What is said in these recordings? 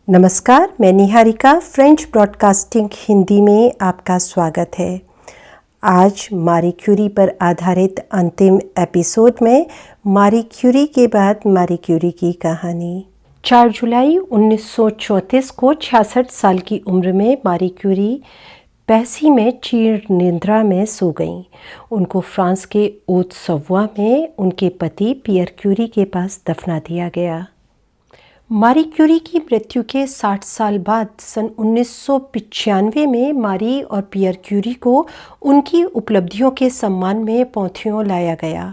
नमस्कार, मैं Niharika French broadcasting Hindi में आपका स्वागत है। आज मारी क्यूरी पर आधारित अंतिम एपिसोड में मारी क्यूरी के बाद मारी क्यूरी की कहानी। 4 जुलाई 1934 को 66 साल की उम्र में मारी क्यूरी पैसी में चीर निद्रा में सो गईं। उनको फ्रांस के ओत-सवुआ में उनके पति पियर क्यूरी के पास दफना दिया गया। मारी क्यूरी की मृत्यु के 60 साल बाद सन 1995 में मारी और पियर क्यूरी को उनकी उपलब्धियों के सम्मान में पोंथियों लाया गया।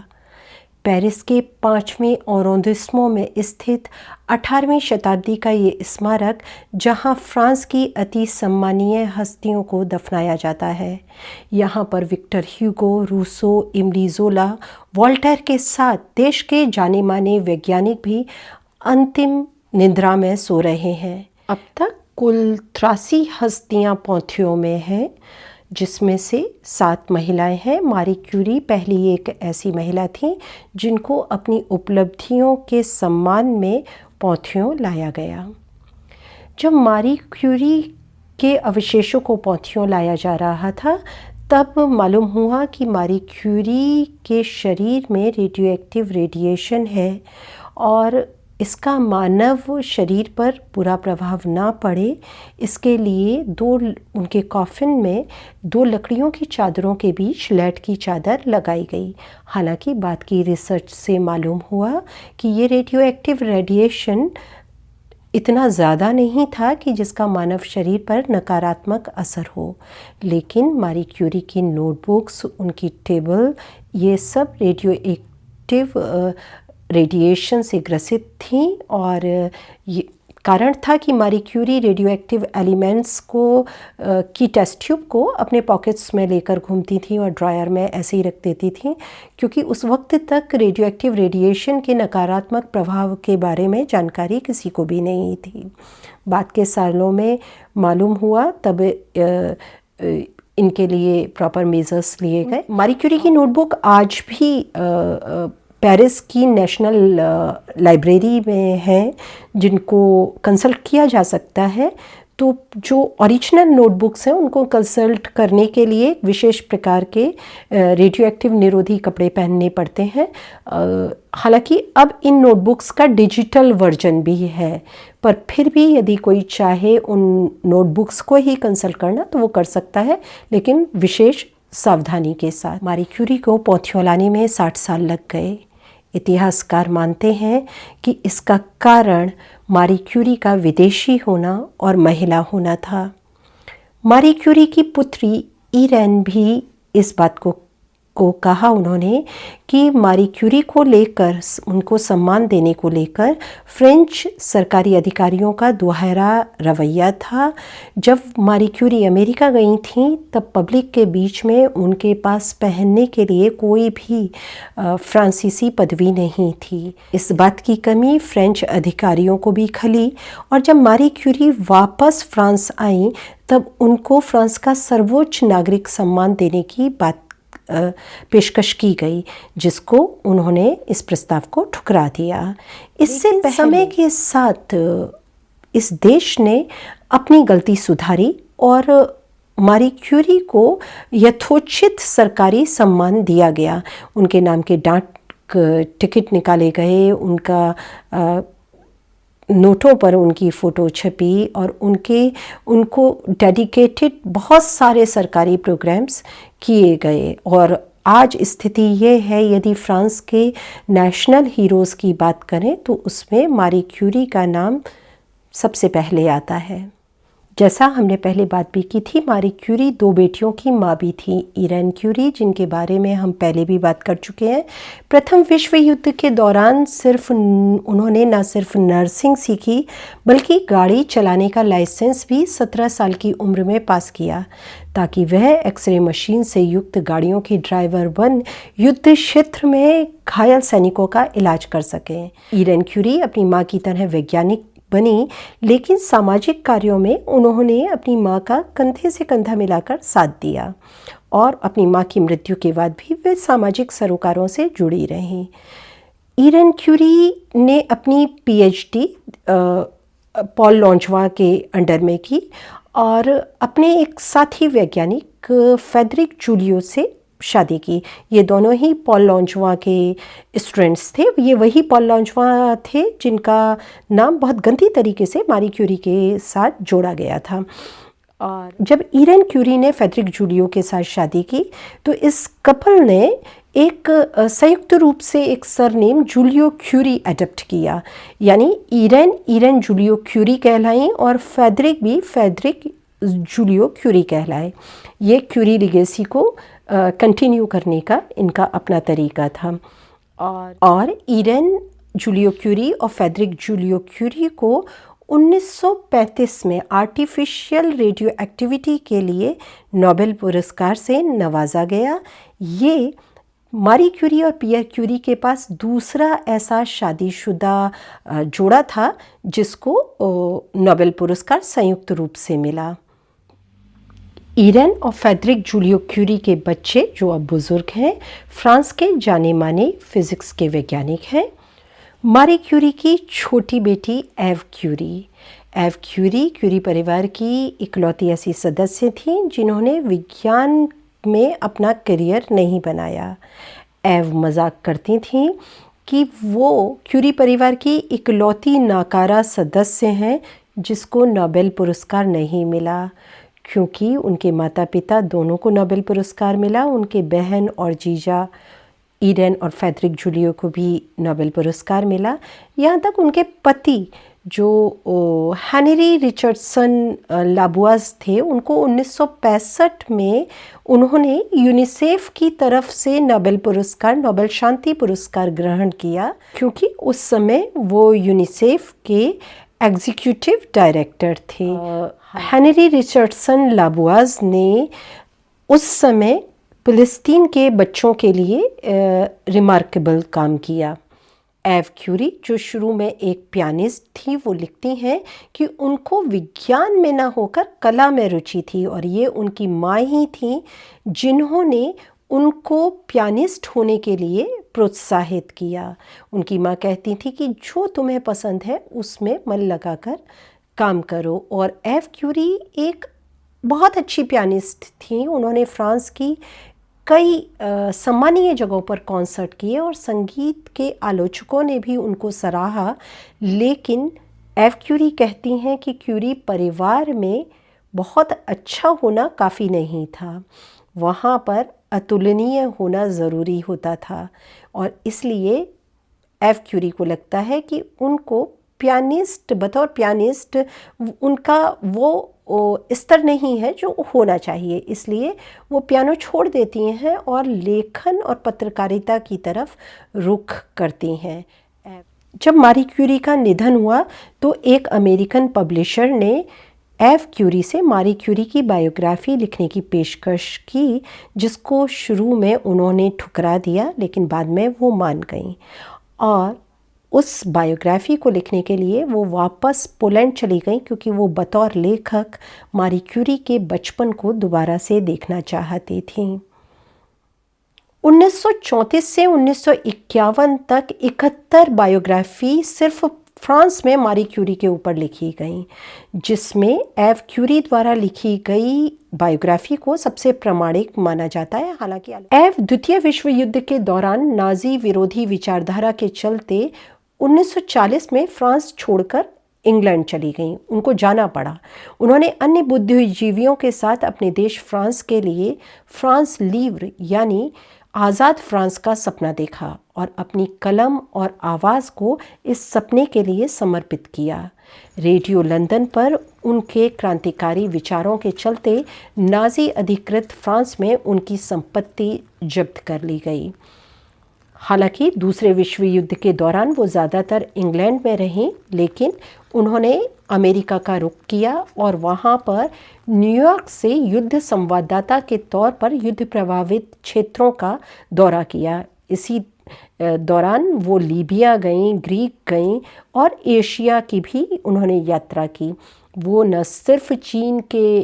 पेरिस के 5वें अरोंदिस्मों में स्थित 18वीं शताब्दी का ये स्मारक, जहाँ फ्रांस की अति सम्मानीय हस्तियों को दफनाया जाता है। यहाँ पर विक्टर ह्यूगो, रूसो, इमली ज़ोला, वॉल्टेयर के साथ देश के जाने माने वैज्ञानिक भी अंतिम निद्रा में सो रहे हैं। अब तक कुल 83 हस्तियाँ पोंथियों में हैं, जिसमें से 7 महिलाएं हैं। मारी क्यूरी पहली एक ऐसी महिला थी जिनको अपनी उपलब्धियों के सम्मान में पोंथियों लाया गया। जब मारी क्यूरी के अवशेषों को पोंथियों लाया जा रहा था, तब मालूम हुआ कि मारी क्यूरी के शरीर में रेडियोएक्टिव रेडिएशन है और इसका मानव शरीर पर बुरा प्रभाव ना पड़े, इसके लिए उनके कॉफिन में 2 लकड़ियों की चादरों के बीच लेड की चादर लगाई गई। हालांकि बाद की रिसर्च से मालूम हुआ कि ये रेडियोएक्टिव रेडिएशन इतना ज़्यादा नहीं था कि जिसका मानव शरीर पर नकारात्मक असर हो, लेकिन मारी क्यूरी की नोटबुक्स, उनकी टेबल, ये सब रेडियोएक्टिव रेडिएशन से ग्रसित थी। और ये कारण था कि मारी क्यूरी रेडियोएक्टिव एलिमेंट्स की टेस्ट ट्यूब को अपने पॉकेट्स में लेकर घूमती थी और ड्रायर में ऐसे ही रख देती थी, क्योंकि उस वक्त तक रेडियोएक्टिव रेडिएशन के नकारात्मक प्रभाव के बारे में जानकारी किसी को भी नहीं थी। बाद के सालों में मालूम हुआ, तब इनके लिए प्रॉपर मेजर्स लिए गए। मारी क्यूरी की नोटबुक आज भी पेरिस की नेशनल लाइब्रेरी में हैं, जिनको कंसल्ट किया जा सकता है। तो जो ओरिजिनल नोटबुक्स हैं उनको कंसल्ट करने के लिए विशेष प्रकार के रेडियोएक्टिव निरोधी कपड़े पहनने पड़ते हैं। हालांकि अब इन नोटबुक्स का डिजिटल वर्जन भी है, पर फिर भी यदि कोई चाहे उन नोटबुक्स को ही कंसल्ट करना तो वो कर सकता है, लेकिन विशेष सावधानी के साथ। मारी क्यूरी को पोंथियों लाने में 60 साल लग गए। इतिहासकार मानते हैं कि इसका कारण मारी क्यूरी का विदेशी होना और महिला होना था। मारी क्यूरी की पुत्री इरेन भी इस बात को कहा उन्होंने कि मारी क्यूरी को लेकर, उनको सम्मान देने को लेकर फ्रेंच सरकारी अधिकारियों का दोहरा रवैया था। जब मारी क्यूरी अमेरिका गई थीं, तब पब्लिक के बीच में उनके पास पहनने के लिए कोई भी फ्रांसीसी पदवी नहीं थी। इस बात की कमी फ्रेंच अधिकारियों को भी खली, और जब मारी क्यूरी वापस फ्रांस आई, तब उनको फ्रांस का सर्वोच्च नागरिक सम्मान देने की बात पेशकश की गई, जिसको उन्होंने इस प्रस्ताव को ठुकरा दिया। इससे समय के साथ इस देश ने अपनी गलती सुधारी और मारी क्यूरी को यथोचित सरकारी सम्मान दिया गया। उनके नाम के डाक टिकट निकाले गए, उनका नोटों पर उनकी फ़ोटो छपी और उनको डेडिकेटेड बहुत सारे सरकारी प्रोग्राम्स किए गए। और आज स्थिति ये है, यदि फ्रांस के नेशनल हीरोज़ की बात करें तो उसमें मारी क्यूरी का नाम सबसे पहले आता है। जैसा हमने पहले बात भी की थी, मारी क्यूरी 2 बेटियों की माँ भी थी। इरेन क्यूरी, जिनके बारे में हम पहले भी बात कर चुके हैं। प्रथम विश्व युद्ध के दौरान उन्होंने न सिर्फ नर्सिंग सीखी, बल्कि गाड़ी चलाने का लाइसेंस भी 17 साल की उम्र में पास किया, ताकि वह एक्सरे मशीन से युक्त गाड़ियों के ड्राइवर बन युद्ध क्षेत्र में घायल सैनिकों का इलाज कर सकें। इरेन क्यूरी अपनी माँ की तरह वैज्ञानिक बनी, लेकिन सामाजिक कार्यों में उन्होंने अपनी माँ का कंधे से कंधा मिलाकर साथ दिया और अपनी माँ की मृत्यु के बाद भी वे सामाजिक सरोकारों से जुड़ी रहीं। इरेन क्यूरी ने अपनी पीएचडी पॉल लॉन्जवा के अंडर में की और अपने एक साथी वैज्ञानिक फ्रेडरिक जूलियो से शादी की। ये दोनों ही पॉल लॉन्जवा के स्टूडेंट्स थे। ये वही पॉल लॉन्जवा थे जिनका नाम बहुत गंदी तरीके से मारी क्यूरी के साथ जोड़ा गया था। और जब इरेन क्यूरी ने फ्रेडरिक जूलियो के साथ शादी की तो इस कपल ने एक संयुक्त रूप से एक सरनेम जूलियो क्यूरी अडॉप्ट किया, यानी इरेन जूलियो क्यूरी कहलाई और फ्रेडरिक भी फ्रेडरिक जूलियो क्यूरी कहलाए। ये क्यूरी लिगेसी को कंटिन्यू करने का इनका अपना तरीका था। और इरेन जूलियो क्यूरी और फ्रेडरिक जूलियो क्यूरी को 1935 में आर्टिफिशियल रेडियो एक्टिविटी के लिए नोबेल पुरस्कार से नवाजा गया। ये मारी क्यूरी और पियर क्यूरी के पास दूसरा ऐसा शादीशुदा जोड़ा था जिसको नोबेल पुरस्कार संयुक्त रूप से मिला। इरेन और फ्रेडरिक जूलियो क्यूरी के बच्चे जो अब बुज़ुर्ग हैं, फ्रांस के जाने माने फिज़िक्स के वैज्ञानिक हैं। मारी क्यूरी की छोटी बेटी एव क्यूरी क्यूरी परिवार की इकलौती ऐसी सदस्य थी जिन्होंने विज्ञान में अपना करियर नहीं बनाया। एव मजाक करती थीं कि वो क्यूरी परिवार की इकलौती नाकारा सदस्य हैं जिसको नोबेल पुरस्कार नहीं मिला, क्योंकि उनके माता पिता दोनों को नोबेल पुरस्कार मिला। उनके बहन और जीजा इरेन और फ्रेडरिक जूलियो को भी नोबेल पुरस्कार मिला। यहाँ तक उनके पति जो हेनरी रिचर्डसन लाबुआज थे, उनको 1965 में उन्होंने यूनिसेफ की तरफ से नोबेल शांति पुरस्कार ग्रहण किया, क्योंकि उस समय वो यूनिसेफ के एग्जीक्यूटिव डायरेक्टर थे। हेनरी रिचर्डसन लाबुआज ने उस समय फ़िलिस्तीन के बच्चों के लिए रिमार्केबल काम किया। एव क्यूरी जो शुरू में एक पियानिस्ट थी, वो लिखती हैं कि उनको विज्ञान में ना होकर कला में रुचि थी और ये उनकी माँ ही थी जिन्होंने उनको पियानिस्ट होने के लिए प्रोत्साहित किया। उनकी माँ कहती थी कि जो तुम्हें पसंद है उसमें मन लगाकर काम करो। और एव क्यूरी एक बहुत अच्छी पियानिस्ट थी। उन्होंने फ्रांस की कई सम्मानीय जगहों पर कॉन्सर्ट किए और संगीत के आलोचकों ने भी उनको सराहा। लेकिन एव क्यूरी कहती हैं कि क्यूरी परिवार में बहुत अच्छा होना काफ़ी नहीं था, वहाँ पर अतुलनीय होना ज़रूरी होता था। और इसलिए एव क्यूरी को लगता है कि उनको बतौर पियानिस्ट उनका वो स्तर नहीं है जो होना चाहिए, इसलिए वो पियानो छोड़ देती हैं और लेखन और पत्रकारिता की तरफ रुख करती हैं। जब मारी क्यूरी का निधन हुआ तो एक अमेरिकन पब्लिशर ने एव क्यूरी से मारी क्यूरी की बायोग्राफी लिखने की पेशकश की, जिसको शुरू में उन्होंने ठुकरा दिया, लेकिन बाद में वो मान गईं और उस बायोग्राफी को लिखने के लिए वो वापस पोलैंड चली गई, क्योंकि वो बतौर लेखक मारी क्यूरी के बचपन को दोबारा से देखना चाहती थीं। 1934 से 1951 तक 71 बायोग्राफी सिर्फ फ्रांस में मारी क्यूरी के ऊपर लिखी गई, जिसमें एव क्यूरी द्वारा लिखी गई बायोग्राफी को सबसे प्रामाणिक माना जाता है। हालांकि एव द्वितीय विश्व युद्ध के दौरान नाजी विरोधी विचारधारा के चलते 1940 में फ्रांस छोड़कर इंग्लैंड चली गईं। उनको जाना पड़ा। उन्होंने अन्य बुद्धिजीवियों के साथ अपने देश फ्रांस के लिए फ्रांस लीव्र यानी आज़ाद फ्रांस का सपना देखा और अपनी कलम और आवाज़ को इस सपने के लिए समर्पित किया। रेडियो लंदन पर उनके क्रांतिकारी विचारों के चलते नाजी अधिकृत फ्रांस में उनकी संपत्ति जब्त कर ली गई। हालांकि दूसरे विश्व युद्ध के दौरान वो ज़्यादातर इंग्लैंड में रहीं, लेकिन उन्होंने अमेरिका का रुख किया और वहाँ पर न्यूयॉर्क से युद्ध संवाददाता के तौर पर युद्ध प्रभावित क्षेत्रों का दौरा किया। इसी दौरान वो लीबिया गईं, ग्रीक गईं और एशिया की भी उन्होंने यात्रा की। वो न सिर्फ चीन के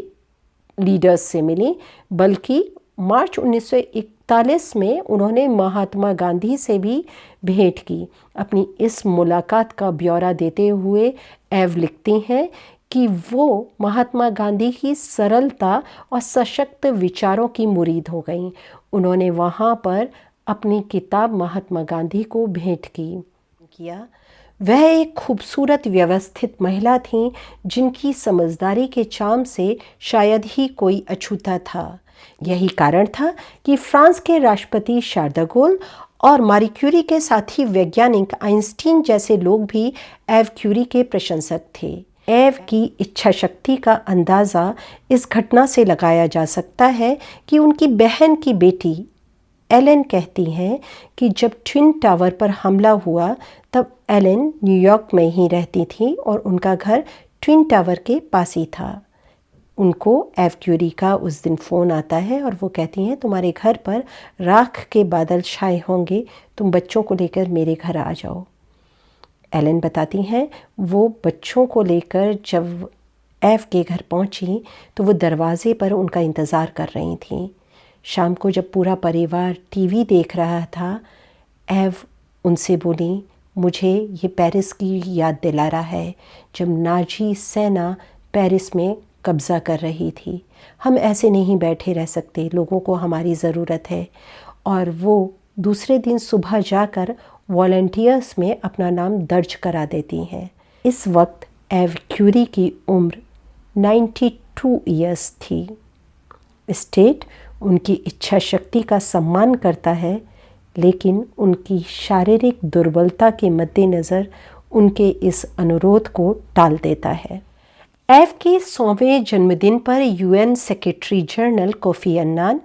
लीडर्स से मिली, बल्कि मार्च 1941 में उन्होंने महात्मा गांधी से भी भेंट की। अपनी इस मुलाकात का ब्यौरा देते हुए एव लिखती हैं कि वो महात्मा गांधी की सरलता और सशक्त विचारों की मुरीद हो गईं। उन्होंने वहाँ पर अपनी किताब महात्मा गांधी को भेंट किया। वह एक खूबसूरत व्यवस्थित महिला थीं जिनकी समझदारी के चार्म से शायद ही कोई अछूता था। यही कारण था कि फ्रांस के राष्ट्रपति शार्ल द गोल और मारी क्यूरी के साथी वैज्ञानिक आइंस्टीन जैसे लोग भी एव क्यूरी के प्रशंसक थे। एव की इच्छा शक्ति का अंदाज़ा इस घटना से लगाया जा सकता है कि उनकी बहन की बेटी एलन कहती हैं कि जब ट्विन टावर पर हमला हुआ तब एलन न्यूयॉर्क में ही रहती थी और उनका घर ट्विन टावर के पास ही था। उनको एव क्यूरी का उस दिन फ़ोन आता है और वो कहती हैं तुम्हारे घर पर राख के बादल छाए होंगे, तुम बच्चों को लेकर मेरे घर आ जाओ। एलन बताती हैं वो बच्चों को लेकर जब एव के घर पहुंची तो वो दरवाज़े पर उनका इंतज़ार कर रही थीं। शाम को जब पूरा परिवार टीवी देख रहा था, एव उनसे बोली मुझे ये पेरिस की याद दिला रहा है जब नाजी सेना पेरिस में कब्ज़ा कर रही थी। हम ऐसे नहीं बैठे रह सकते, लोगों को हमारी ज़रूरत है। और वो दूसरे दिन सुबह जाकर वॉलंटियर्स में अपना नाम दर्ज करा देती हैं। इस वक्त एव क्यूरी की उम्र 92 ईयर्स थी। स्टेट उनकी इच्छा शक्ति का सम्मान करता है, लेकिन उनकी शारीरिक दुर्बलता के मद्देनज़र उनके इस अनुरोध को टाल देता है। एव के 100वें जन्मदिन पर UN secretary general Kofi Annan,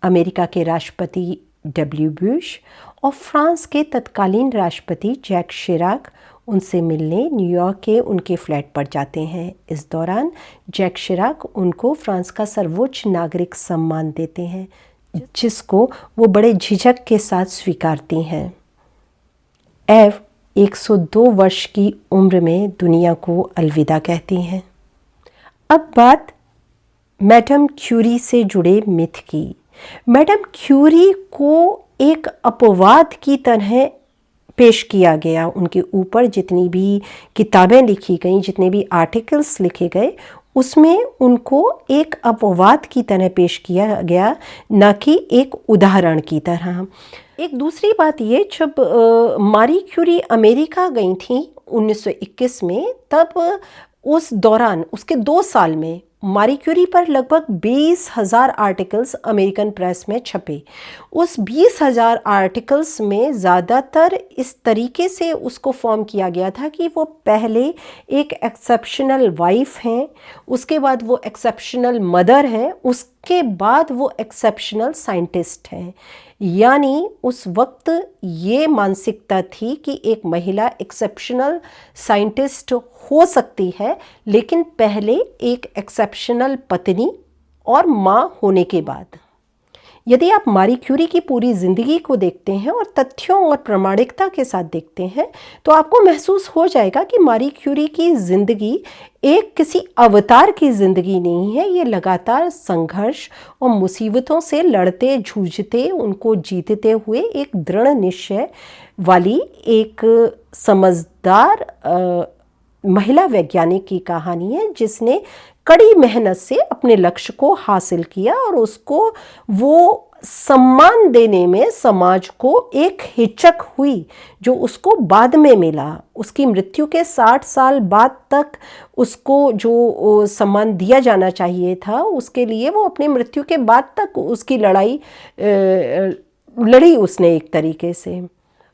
America के राष्ट्रपति डब्ल्यू बुश और फ्रांस के तत्कालीन राष्ट्रपति जैक शिराक उनसे मिलने न्यूयॉर्क के उनके फ्लैट पर जाते हैं। इस दौरान जैक शिराक उनको फ्रांस का सर्वोच्च नागरिक सम्मान देते हैं, जिसको वो बड़े झिझक के साथ स्वीकारती हैं। एव 102 वर्ष की उम्र में दुनिया को अलविदा कहती हैं। अब बात मैडम क्यूरी से जुड़े मिथ की। मैडम क्यूरी को एक अपवाद की तरह पेश किया गया। उनके ऊपर जितनी भी किताबें लिखी गईं, जितने भी आर्टिकल्स लिखे गए, उसमें उनको एक अपवाद की तरह पेश किया गया, न कि एक उदाहरण की तरह। एक दूसरी बात ये, जब मारी क्यूरी अमेरिका गई थी 1921 में, तब उस दौरान उसके 2 साल में मारी क्यूरी पर लगभग 20,000 आर्टिकल्स अमेरिकन प्रेस में छपे। उस 20,000 आर्टिकल्स में ज़्यादातर इस तरीके से उसको फॉर्म किया गया था कि वो पहले एक एक्सेप्शनल वाइफ हैं, उसके बाद वो एक्सेप्शनल मदर हैं, उसके बाद वो एक्सेप्शनल साइंटिस्ट हैं। यानी उस वक्त ये मानसिकता थी कि एक महिला एक्सेप्शनल साइंटिस्ट हो सकती है, लेकिन पहले एक एक्सेप्शनल पत्नी और माँ होने के बाद। यदि आप मारी क्यूरी की पूरी ज़िंदगी को देखते हैं और तथ्यों और प्रामाणिकता के साथ देखते हैं, तो आपको महसूस हो जाएगा कि मारी क्यूरी की ज़िंदगी एक किसी अवतार की ज़िंदगी नहीं है। ये लगातार संघर्ष और मुसीबतों से लड़ते जूझते, उनको जीतते हुए एक दृढ़ निश्चय वाली एक समझदार महिला वैज्ञानिक की कहानी है, जिसने कड़ी मेहनत से अपने लक्ष्य को हासिल किया और उसको वो सम्मान देने में समाज को एक हिचक हुई जो उसको बाद में मिला। उसकी मृत्यु के 60 साल बाद तक उसको जो सम्मान दिया जाना चाहिए था, उसके लिए वो अपनी मृत्यु के बाद तक उसकी लड़ाई लड़ी उसने एक तरीके से।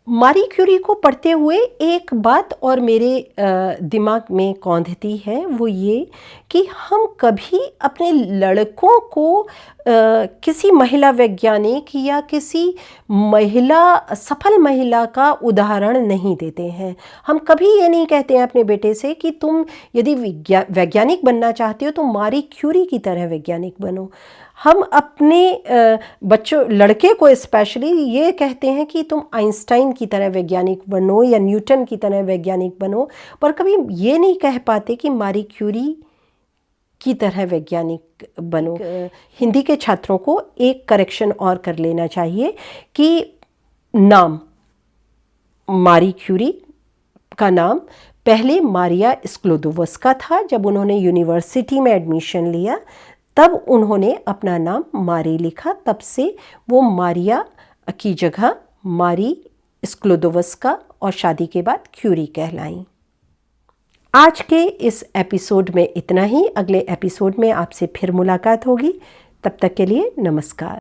मारी क्यूरी को पढ़ते हुए एक बात और मेरे दिमाग में कौंधती है, वो ये कि हम कभी अपने लड़कों को किसी महिला वैज्ञानिक या किसी सफल महिला का उदाहरण नहीं देते हैं। हम कभी ये नहीं कहते हैं अपने बेटे से कि तुम यदि वैज्ञानिक बनना चाहते हो तो मारी क्यूरी की तरह वैज्ञानिक बनो। हम अपने लड़के को स्पेशली ये कहते हैं कि तुम आइंस्टाइन की तरह वैज्ञानिक बनो या न्यूटन की तरह वैज्ञानिक बनो, पर कभी ये नहीं कह पाते कि मारी क्यूरी की तरह वैज्ञानिक बनो। हिंदी के छात्रों को एक करेक्शन और कर लेना चाहिए कि नाम मारी क्यूरी का नाम पहले मारिया स्क्लोदोवस्का था। जब उन्होंने यूनिवर्सिटी में एडमिशन लिया तब उन्होंने अपना नाम मारी लिखा, तब से वो मारिया की जगह मारी स्क्लोदोवस्का और शादी के बाद क्यूरी कहलाईं। आज के इस एपिसोड में इतना ही। अगले एपिसोड में आपसे फिर मुलाकात होगी। तब तक के लिए नमस्कार।